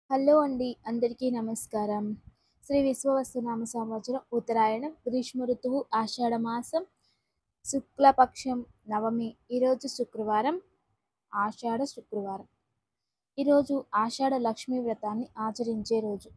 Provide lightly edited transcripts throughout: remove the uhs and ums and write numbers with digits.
Hello అండి, అందరికీ నమస్కారం. శ్రీ విశ్వవస్తునామ సంవత్సరం ఉత్తరాయణం గ్రీష్మ ఋతువు ఆషాఢ మాసం శుక్లపక్షం నవమి. ఈరోజు శుక్రవారం, ఆషాఢ శుక్రవారం. ఈరోజు ఆషాఢ లక్ష్మీ వ్రతాన్ని ఆచరించే రోజు.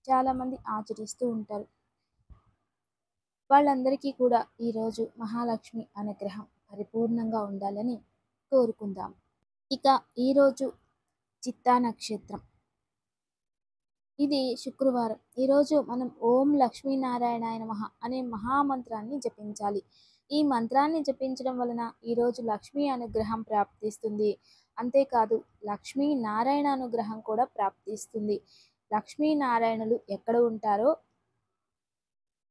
చాలామంది ఆచరిస్తూ ఉంటారు. వాళ్ళందరికీ కూడా ఈరోజు మహాలక్ష్మి అనుగ్రహం పరిపూర్ణంగా ఉండాలని కోరుకుందాం. ఇక ఈరోజు చిత్తా నక్షత్రం. ఇది శుక్రవారం. ఈరోజు మనం ఓం లక్ష్మీనారాయణాయ నమః అనే మహామంత్రాన్ని జపించాలి. ఈ మంత్రాన్ని జపించడం వలన ఈరోజు లక్ష్మీ అనుగ్రహం ప్రాప్తిస్తుంది. అంతేకాదు, లక్ష్మీనారాయణ అనుగ్రహం కూడా ప్రాప్తిస్తుంది. లక్ష్మీనారాయణులు ఎక్కడ ఉంటారో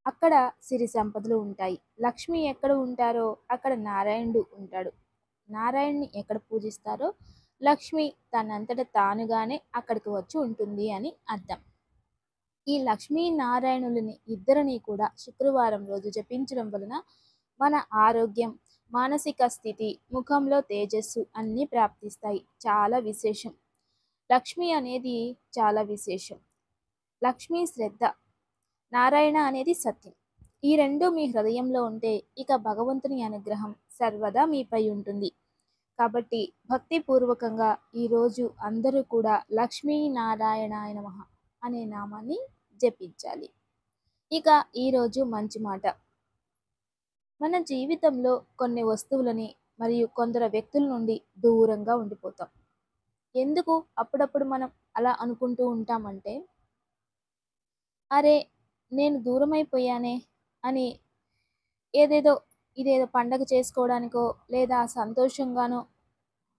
అక్కడ సిరి సంపదలు ఉంటాయి. లక్ష్మి ఎక్కడ ఉంటారో అక్కడ నారాయణుడు ఉంటాడు. నారాయణ్ణి ఎక్కడ పూజిస్తారో లక్ష్మి తనంతట తానుగానే అక్కడికి వచ్చి ఉంటుంది అని అర్థం. ఈ లక్ష్మీ నారాయణులని ఇద్దరిని కూడా శుక్రవారం రోజు జపించడం వలన మన ఆరోగ్యం, మానసిక స్థితి, ముఖంలో తేజస్సు అన్నీ ప్రాప్తిస్తాయి. చాలా విశేషం. లక్ష్మి అనేది చాలా విశేషం. లక్ష్మీ శ్రద్ధ, నారాయణ అనేది సత్యం. ఈ రెండు మీ హృదయంలో ఉంటే ఇక భగవంతుని అనుగ్రహం సర్వదా మీపై ఉంటుంది. కాబట్టి భక్తిపూర్వకంగా ఈరోజు అందరూ కూడా లక్ష్మీనారాయణాయ నమః అనే నామాన్ని జపించాలి. ఇక ఈరోజు మంచి మాట. మన జీవితంలో కొన్ని వస్తువులని మరియు కొందరు వ్యక్తుల నుండి దూరంగా ఉండిపోతాం. ఎందుకు అప్పుడప్పుడు మనం అలా అనుకుంటూ ఉంటామంటే, అరే నేను దూరమైపోయానే అని ఇదేదో పండగ చేసుకోవడానికో లేదా సంతోషంగానో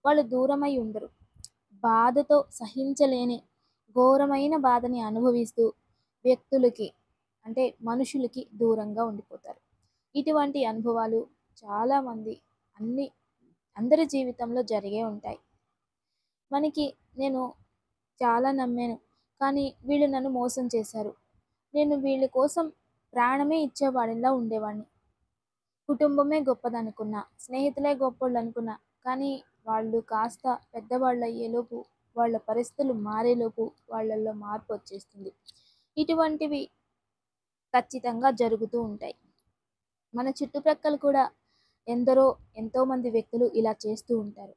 వాళ్ళు దూరమై ఉండరు. బాధతో సహించలేని ఘోరమైన బాధని అనుభవిస్తూ వ్యక్తులకి, అంటే మనుషులకి దూరంగా ఉండిపోతారు. ఇటువంటి అనుభవాలు చాలామంది అందరి జీవితంలో జరిగే ఉంటాయి. నేను చాలా నమ్మాను, కానీ వీళ్ళు నన్ను మోసం చేశారు. నేను వీళ్ళ కోసం ప్రాణమే ఇచ్చేవాడిలా ఉండేవాడిని. కుటుంబమే గొప్పదనుకున్నా, స్నేహితులే గొప్పోళ్ళు అనుకున్నా, కానీ వాళ్ళు కాస్త పెద్దవాళ్ళు అయ్యేలోపు, వాళ్ళ పరిస్థితులు మారేలోపు వాళ్ళల్లో మార్పు వచ్చేస్తుంది. ఇటువంటివి ఖచ్చితంగా జరుగుతూ ఉంటాయి. మన చుట్టుప్రక్కల కూడా ఎంతోమంది వ్యక్తులు ఇలా చేస్తూ ఉంటారు.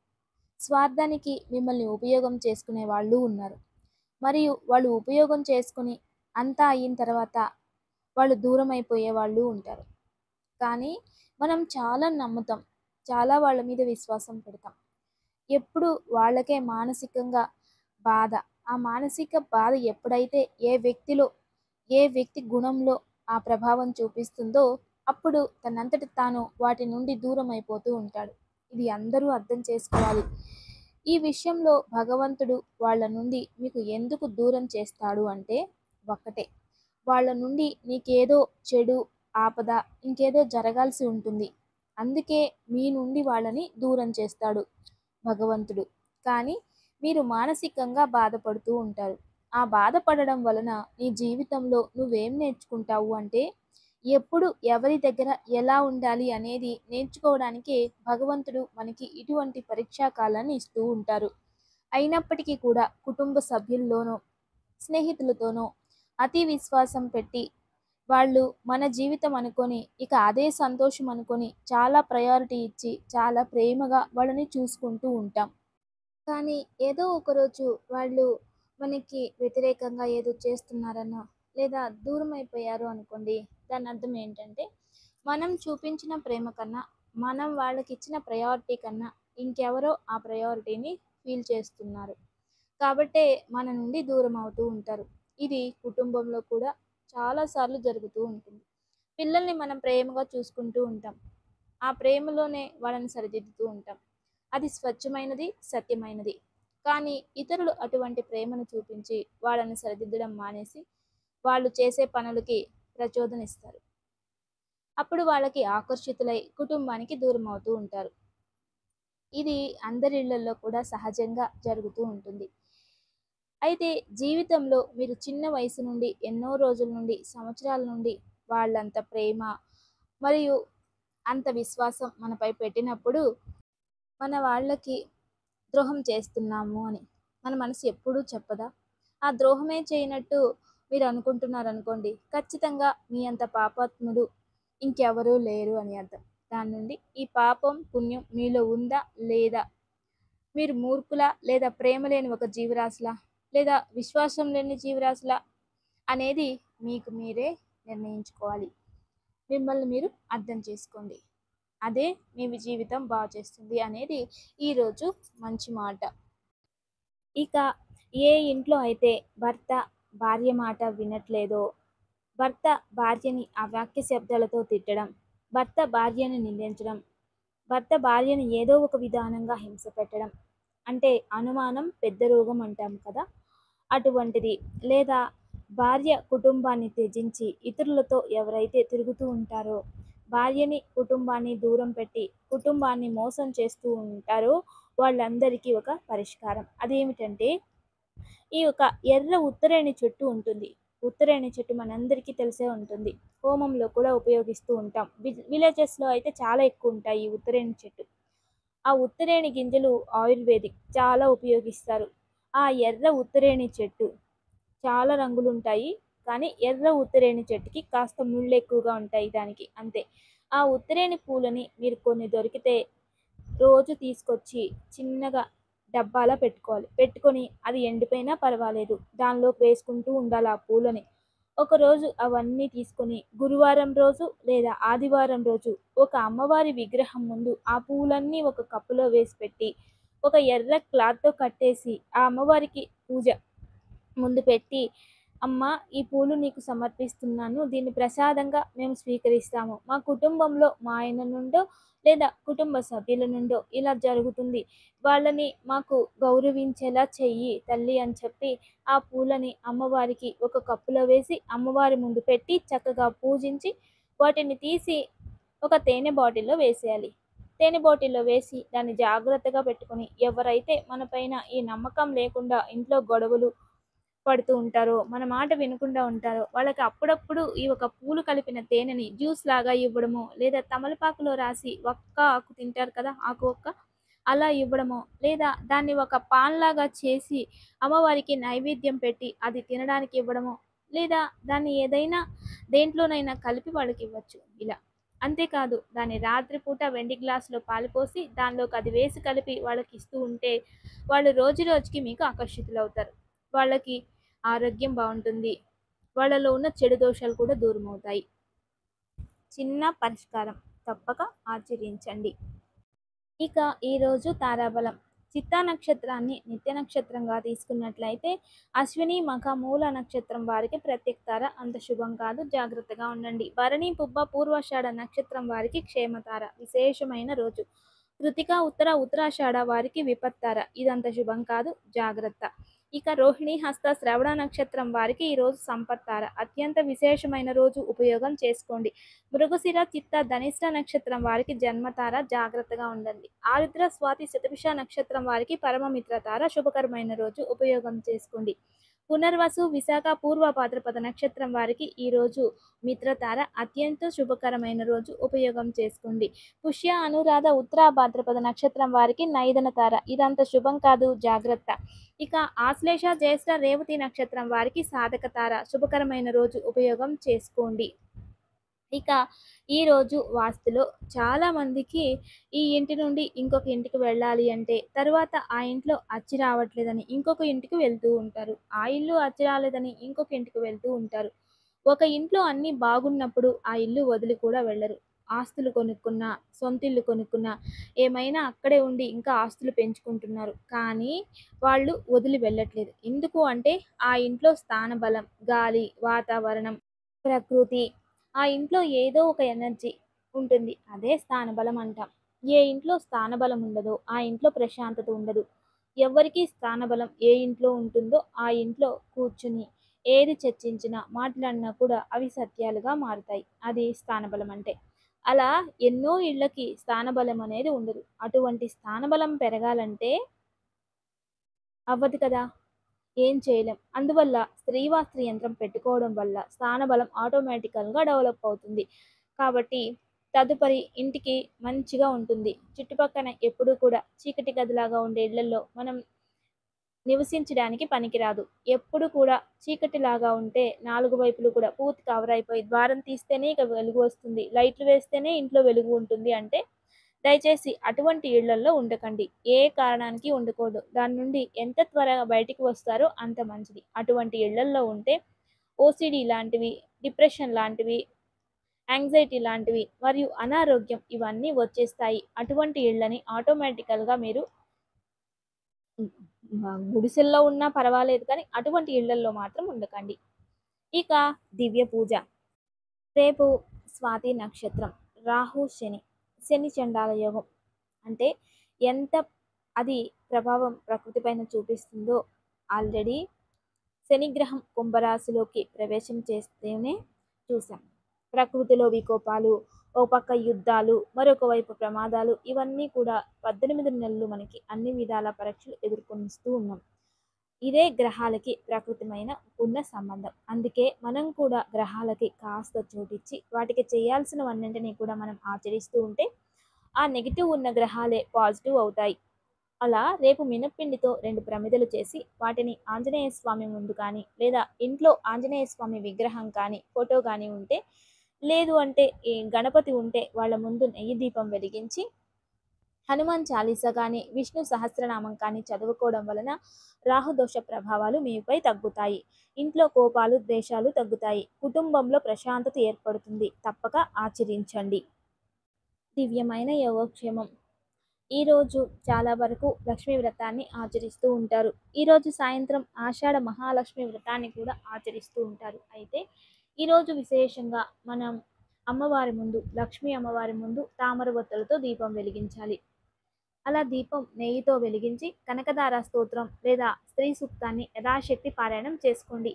స్వార్థానికి మిమ్మల్ని ఉపయోగం చేసుకునే వాళ్ళు ఉన్నారు. మరియు వాళ్ళు ఉపయోగం చేసుకుని అంతా అయిన తర్వాత వాళ్ళు దూరం అయిపోయే వాళ్ళు ఉంటారు. కానీ మనం చాలా నమ్ముతాం, చాలా వాళ్ళ మీద విశ్వాసం పెడతాం. ఎప్పుడు వాళ్ళకే మానసికంగా బాధ. ఆ మానసిక బాధ ఎప్పుడైతే ఏ వ్యక్తి గుణంలో ఆ ప్రభావం చూపిస్తుందో అప్పుడు తనంతట తాను వాటి నుండి దూరం అయిపోతూ ఉంటాడు. ఇది అందరూ అర్థం చేసుకోవాలి. ఈ విషయంలో భగవంతుడు వాళ్ళ నుండి మీకు ఎందుకు దూరం చేస్తాడు అంటే ఒక్కటే, వాళ్ళ నుండి నీకేదో చెడు, ఆపద, ఇంకేదో జరగాల్సి ఉంటుంది. అందుకే మీ నుండి వాళ్ళని దూరం చేస్తాడు భగవంతుడు. కానీ మీరు మానసికంగా బాధపడుతూ ఉంటారు. ఆ బాధపడడం వలన నీ జీవితంలో నువ్వేం నేర్చుకుంటావు అంటే, ఎప్పుడు ఎవరి దగ్గర ఎలా ఉండాలి అనేది నేర్చుకోవడానికే భగవంతుడు మనకి ఇటువంటి పరీక్షా కాలాన్ని ఇస్తూ ఉంటారు. అయినప్పటికీ కూడా కుటుంబ సభ్యుల్లోనో, స్నేహితులతోనో అతి విశ్వాసం పెట్టి వాళ్ళు మన జీవితం అనుకొని ఇక అదే సంతోషం అనుకొని చాలా ప్రయారిటీ ఇచ్చి చాలా ప్రేమగా వాళ్ళని చూసుకుంటూ ఉంటాం. కానీ ఏదో ఒకరోజు వాళ్ళు మనకి వ్యతిరేకంగా ఏదో చేస్తున్నారనో లేదా దూరం అయిపోయారు అనుకోండి, దాని అర్థం ఏంటంటే మనం చూపించిన ప్రేమ కన్నా, మనం వాళ్ళకి ఇచ్చిన ప్రయారిటీ కన్నా ఇంకెవరో ఆ ప్రయారిటీని ఫీల్ చేస్తున్నారు. కాబట్టే మన నుండి దూరం అవుతూ ఉంటారు. ఇది కుటుంబంలో కూడా చాలాసార్లు జరుగుతూ ఉంటుంది. పిల్లల్ని మనం ప్రేమగా చూసుకుంటూ ఉంటాం. ఆ ప్రేమలోనే వాళ్ళని సరిదిద్దుతూ ఉంటాం. అది స్వచ్ఛమైనది, సత్యమైనది. కానీ ఇతరులు అటువంటి ప్రేమను చూపించి వాళ్ళని సరిదిద్దడం మానేసి వాళ్ళు చేసే పనులకి ప్రచోదనిస్తారు. అప్పుడు వాళ్ళకి ఆకర్షితులై కుటుంబానికి దూరం అవుతూ ఉంటారు. ఇది అందరి ఇళ్లల్లో కూడా సహజంగా జరుగుతూ ఉంటుంది. అయితే జీవితంలో మీరు చిన్న వయసు నుండి, ఎన్నో రోజుల నుండి, సంవత్సరాల నుండి వాళ్ళంత ప్రేమ మరియు అంత విశ్వాసం మనపై పెట్టినప్పుడు మన వాళ్ళకి ద్రోహం చేస్తున్నాము అని మన మనసు ఎప్పుడూ చెప్పదా? ఆ ద్రోహమే చేయనట్టు మీరు అనుకుంటున్నారనుకోండి, ఖచ్చితంగా మీ అంత పాపాత్ముడు ఇంకెవరూ లేరు అని అర్థం. దాని నుండి ఈ పాపం, పుణ్యం మీలో ఉందా? లేదా? మీరు మూర్ఖులా? లేదా ప్రేమ లేని ఒక జీవరాశిలా? లేదా విశ్వాసం లేని జీవరాశిలా? అనేది మీకు మీరే నిర్ణయించుకోవాలి. మిమ్మల్ని మీరు అర్థం చేసుకోండి. అదే మీ జీవితం బాగు చేస్తుంది అనేది ఈరోజు మంచి మాట. ఇక ఏ ఇంట్లో అయితే భర్త భార్య మాట వినట్లేదో, భర్త భార్యని అవాక్య శబ్దాలతో తిట్టడం, భర్త భార్యని నిందించడం, భర్త భార్యని ఏదో ఒక విధానంగా హింస పెట్టడం, అంటే అనుమానం పెద్ద రోగం అంటాం కదా, అటువంటిది. లేదా భార్య కుటుంబాన్ని త్యజించి ఇతరులతో ఎవరైతే తిరుగుతూ ఉంటారో, భార్యని కుటుంబాన్ని దూరం పెట్టి కుటుంబాన్ని మోసం చేస్తూ ఉంటారో వాళ్ళందరికీ ఒక పరిష్కారం. అదేమిటంటే ఈ యొక్క ఎర్ర ఉత్తరేణి చెట్టు ఉంటుంది. ఉత్తరేణి చెట్టు మనందరికీ తెలిసే ఉంటుంది. హోమంలో కూడా ఉపయోగిస్తూ ఉంటాం. విలేజెస్లో అయితే చాలా ఎక్కువ ఉంటాయి ఈ ఉత్తరేణి చెట్టు. ఆ ఉత్తరేణి గింజలు ఆయుర్వేదిక్ చాలా ఉపయోగిస్తారు. ఆ ఎర్ర ఉత్తరేణి చెట్టు చాలా రంగులుంటాయి. కానీ ఎర్ర ఉత్తరేణి చెట్టుకి కాస్త ముళ్ళు ఎక్కువగా ఉంటాయి దానికి అంతే. ఆ ఉత్తరేణి పూలని మీరు కొన్ని దొరికితే రోజు తీసుకొచ్చి చిన్నగా డబ్బాలో పెట్టుకోవాలి. పెట్టుకొని అది ఎండిపోయినా పర్వాలేదు, దానిలోకి వేసుకుంటూ ఉండాలి ఆ పూలని. ఒకరోజు అవన్నీ తీసుకొని గురువారం రోజు లేదా ఆదివారం రోజు ఒక అమ్మవారి విగ్రహం ముందు ఆ పూలన్నీ ఒక కప్పులో వేసి పెట్టి ఒక ఎర్ర క్లాత్తో కట్టేసి ఆ అమ్మవారికి పూజ ముందు పెట్టి, అమ్మ ఈ పూలు నీకు సమర్పిస్తున్నాను, దీన్ని ప్రసాదంగా మేము స్వీకరిస్తాము, మా కుటుంబంలో మా ఆయన నుండో లేదా కుటుంబ సభ్యుల నుండో ఇలా జరుగుతుంది, వాళ్ళని మాకు గౌరవించేలా చెయ్యి తల్లి అని చెప్పి ఆ పూలని అమ్మవారికి ఒక కప్పులో వేసి అమ్మవారి ముందు పెట్టి చక్కగా పూజించి వాటిని తీసి ఒక తేనె బాటిల్లో వేసేయాలి. తేనె బాటిల్లో వేసి దాన్ని జాగ్రత్తగా పెట్టుకొని, ఎవరైతే మన పైన ఈ నమ్మకం లేకుండా ఇంట్లో గొడవలు పడుతూ ఉంటారో, మన మాట వినకుండా ఉంటారో, వాళ్ళకి అప్పుడప్పుడు ఈ ఒక పూలు కలిపిన తేనెని జ్యూస్ లాగా ఇవ్వడమో, లేదా తమలపాకులో రాసి ఒక్క ఆకు తింటారు కదా, ఆకు ఒక్క అలా ఇవ్వడమో, లేదా దాన్ని ఒక పాన్ లాగా చేసి అమ్మవారికి నైవేద్యం పెట్టి అది తినడానికి ఇవ్వడమో, లేదా దాన్ని ఏదైనా దేంట్లోనైనా కలిపి వాళ్ళకి ఇవ్వచ్చు ఇలా. అంతేకాదు దాన్ని రాత్రిపూట వెండి గ్లాసులో పాలు పోసి దానిలోకి అది వేసి కలిపి వాళ్ళకి ఇస్తూ ఉంటే వాళ్ళు రోజు రోజుకి మీకు ఆకర్షితులవుతారు. వాళ్ళకి ఆరోగ్యం బాగుంటుంది. వాళ్ళలో ఉన్న చెడు దోషాలు కూడా దూరం అవుతాయి. చిన్న పరిష్కారం తప్పక ఆచరించండి. ఇక ఈరోజు తారాబలం చిత్తా నక్షత్రాన్ని నిత్య నక్షత్రంగా తీసుకున్నట్లయితే అశ్విని మఖ మూల నక్షత్రం వారికి ప్రత్యేక తార అంత శుభం కాదు, జాగ్రత్తగా ఉండండి. భరణి పుబ్బ పూర్వాషాఢ నక్షత్రం వారికి క్షేమతార విశేషమైన రోజు. కృతిక ఉత్తర ఉత్తరాషాఢ వారికి విపత్తార ఇదంత శుభం కాదు, జాగ్రత్త. ఇక రోహిణి హస్త శ్రవణ నక్షత్రం వారికి ఈరోజు సంపత్తార అత్యంత విశేషమైన రోజు, ఉపయోగం చేసుకోండి. మృగశిర చిత్త ధనిష్ట నక్షత్రం వారికి జన్మతార జాగ్రత్తగా ఉండండి. ఆరుద్ర స్వాతి శతభిష నక్షత్రం వారికి పరమమిత్రతార శుభకరమైన రోజు, ఉపయోగం చేసుకోండి. పునర్వసు విశాఖ పూర్వ భాద్రపద నక్షత్రం వారికి ఈరోజు మిత్రతార అత్యంత శుభకరమైన రోజు, ఉపయోగం చేసుకోండి. పుష్య అనురాధ ఉత్తర భాద్రపద నక్షత్రం వారికి నైదన తార ఇదంత శుభం కాదు, జాగ్రత్త. ఇక ఆశ్లేష జ్యేష్ఠ రేవతి నక్షత్రం వారికి సాధక తార శుభకరమైన రోజు, ఉపయోగం చేసుకోండి. ఇక ఈరోజు వాస్తులో చాలామందికి ఈ ఇంటి నుండి ఇంకొక ఇంటికి వెళ్ళాలి అంటే తర్వాత ఆ ఇంట్లో అచ్చి రావట్లేదని ఇంకొక ఇంటికి వెళ్తూ ఉంటారు. ఆ ఇల్లు అచ్చి రాలేదని ఇంకొక ఇంటికి వెళ్తూ ఉంటారు. ఒక ఇంట్లో అన్నీ బాగున్నప్పుడు ఆ ఇల్లు వదిలి కూడా వెళ్ళరు. ఆస్తులు కొనుక్కున్నా, సొంతిల్లు కొనుక్కున్నా, ఏమైనా అక్కడే ఉండి ఇంకా ఆస్తులు పెంచుకుంటున్నారు. కానీ వాళ్ళు వదిలి వెళ్ళట్లేదు. ఎందుకు అంటే ఆ ఇంట్లో స్థానబలం, గాలి, వాతావరణం, ప్రకృతి, ఆ ఇంట్లో ఏదో ఒక ఎనర్జీ ఉంటుంది. అదే స్థానబలం అంటాం. ఏ ఇంట్లో స్థానబలం ఉండదో ఆ ఇంట్లో ప్రశాంతత ఉండదు. ఎవరికి స్థానబలం ఏ ఇంట్లో ఉంటుందో ఆ ఇంట్లో కూర్చుని ఏది చర్చించినా మాట్లాడినా కూడా అవి సత్యాలుగా మారుతాయి. అది స్థానబలం అంటే. అలా ఎన్నో ఇళ్ళకి స్థానబలం అనేది ఉండదు. అటువంటి స్థానబలం పెరగాలంటే అవ్వదు కదా, ఏం చేయలేం. అందువల్ల స్త్రీవాస్త్ర యంత్రం పెట్టుకోవడం వల్ల స్థానబలం ఆటోమేటికల్గా డెవలప్ అవుతుంది. కాబట్టి తదుపరి ఇంటికి మంచిగా ఉంటుంది. చుట్టుపక్కన ఎప్పుడూ కూడా చీకటి గదిలాగా ఉండే ఇళ్లల్లో మనం నివసించడానికి పనికిరాదు. ఎప్పుడు కూడా చీకటిలాగా ఉంటే నాలుగు వైపులు కూడా పూర్తి కవర్ అయిపోయి ద్వారం తీస్తేనే ఇక వెలుగు వస్తుంది. లైట్లు వేస్తేనే ఇంట్లో వెలుగు ఉంటుంది అంటే దయచేసి అటువంటి ఇళ్లల్లో ఉండకండి. ఏ కారణానికి ఉండకూడదు. దాని నుండి ఎంత త్వరగా బయటికి వస్తారో అంత మంచిది. అటువంటి ఇళ్లల్లో ఉంటే ఓసీడీ లాంటివి, డిప్రెషన్ లాంటివి, యాంగ్జైటీ లాంటివి మరియు అనారోగ్యం ఇవన్నీ వచ్చేస్తాయి. అటువంటి ఇళ్ళని ఆటోమేటికల్‌గా మీరు గుడిసెల్లో ఉన్నా పర్వాలేదు కానీ అటువంటి ఇళ్లల్లో మాత్రం ఉండకండి. ఇక దివ్య పూజ. రేపు స్వాతి నక్షత్రం, రాహు, శని, శని చండాల యోగం. అంటే ఎంత అది ప్రభావం ప్రకృతి పైన చూపిస్తుందో ఆల్రెడీ శనిగ్రహం కుంభరాశిలోకి ప్రవేశం చేస్తేనే చూసాం. ప్రకృతిలో వికోపాలు, ఓ పక్క యుద్ధాలు, మరొక వైపు ప్రమాదాలు ఇవన్నీ కూడా 18 నెలలు మనకి అన్ని విధాల పరీక్షలు ఎదుర్కొనిస్తూ ఉన్నాం. ఇదే గ్రహాలకి ప్రకృతిమైన ఉన్న సంబంధం. అందుకే మనం కూడా గ్రహాలకి కాస్త చోటిచ్చి వాటికి చేయాల్సినవన్నింటినీ కూడా మనం ఆచరిస్తూ ఉంటే ఆ నెగిటివ్ ఉన్న గ్రహాలే పాజిటివ్ అవుతాయి. అలా రేపు మినప్పిండితో 2 ప్రమిదలు చేసి వాటిని ఆంజనేయ స్వామి ముందు కానీ లేదా ఇంట్లో ఆంజనేయ స్వామి విగ్రహం కానీ ఫోటో కానీ ఉంటే లేదు అంటే ఈ గణపతి ఉంటే వాళ్ళ ముందు నెయ్యి దీపం వెలిగించి హనుమాన్ చాలీసా కానీ విష్ణు సహస్రనామం కానీ చదువుకోవడం వలన రాహుదోష ప్రభావాలు మీపై తగ్గుతాయి. ఇంట్లో కోపాలు ద్వేషాలు తగ్గుతాయి. కుటుంబంలో ప్రశాంతత ఏర్పడుతుంది. తప్పక ఆచరించండి. దివ్యమైన యోగక్షేమం. ఈరోజు చాలా వరకు లక్ష్మీ వ్రతాన్ని ఆచరిస్తూ ఉంటారు. ఈరోజు సాయంత్రం ఆషాఢ మహాలక్ష్మి వ్రతాన్ని కూడా ఆచరిస్తూ ఉంటారు. అయితే ఈరోజు విశేషంగా మనం అమ్మవారి ముందు, లక్ష్మీ అమ్మవారి ముందు తామర ఒత్తులతో దీపం వెలిగించాలి. అలా దీపం నెయ్యితో వెలిగించి కనకదార స్తోత్రం లేదా స్త్రీ సూక్తాన్ని యథాశక్తి పారాయణం చేసుకోండి.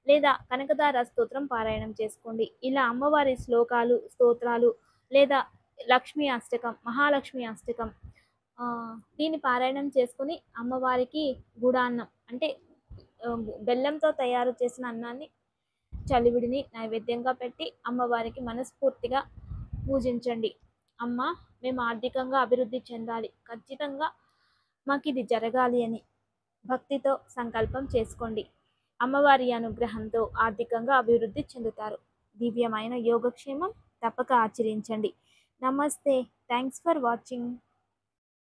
లేదా కనకదార స్తోత్రం పారాయణం చేసుకోండి. ఇలా అమ్మవారి శ్లోకాలు, స్తోత్రాలు లేదా లక్ష్మీ అష్టకం, మహాలక్ష్మి అష్టకం దీన్ని పారాయణం చేసుకుని అమ్మవారికి గుడాన్నం అంటే బెల్లంతో తయారు చేసిన అన్నాన్ని చలివిడిని నైవేద్యంగా పెట్టి అమ్మవారికి మనస్ఫూర్తిగా పూజించండి. అమ్మ, మేము ఆర్థికంగా అభివృద్ధి చెందాలి, ఖచ్చితంగా మాకు ఇది జరగాలి అని భక్తితో సంకల్పం చేసుకోండి. అమ్మవారి అనుగ్రహంతో ఆర్థికంగా అభివృద్ధి చెందుతారు. దివ్యమైన యోగక్షేమం తప్పక ఆచరించండి. నమస్తే. Thanks for watching.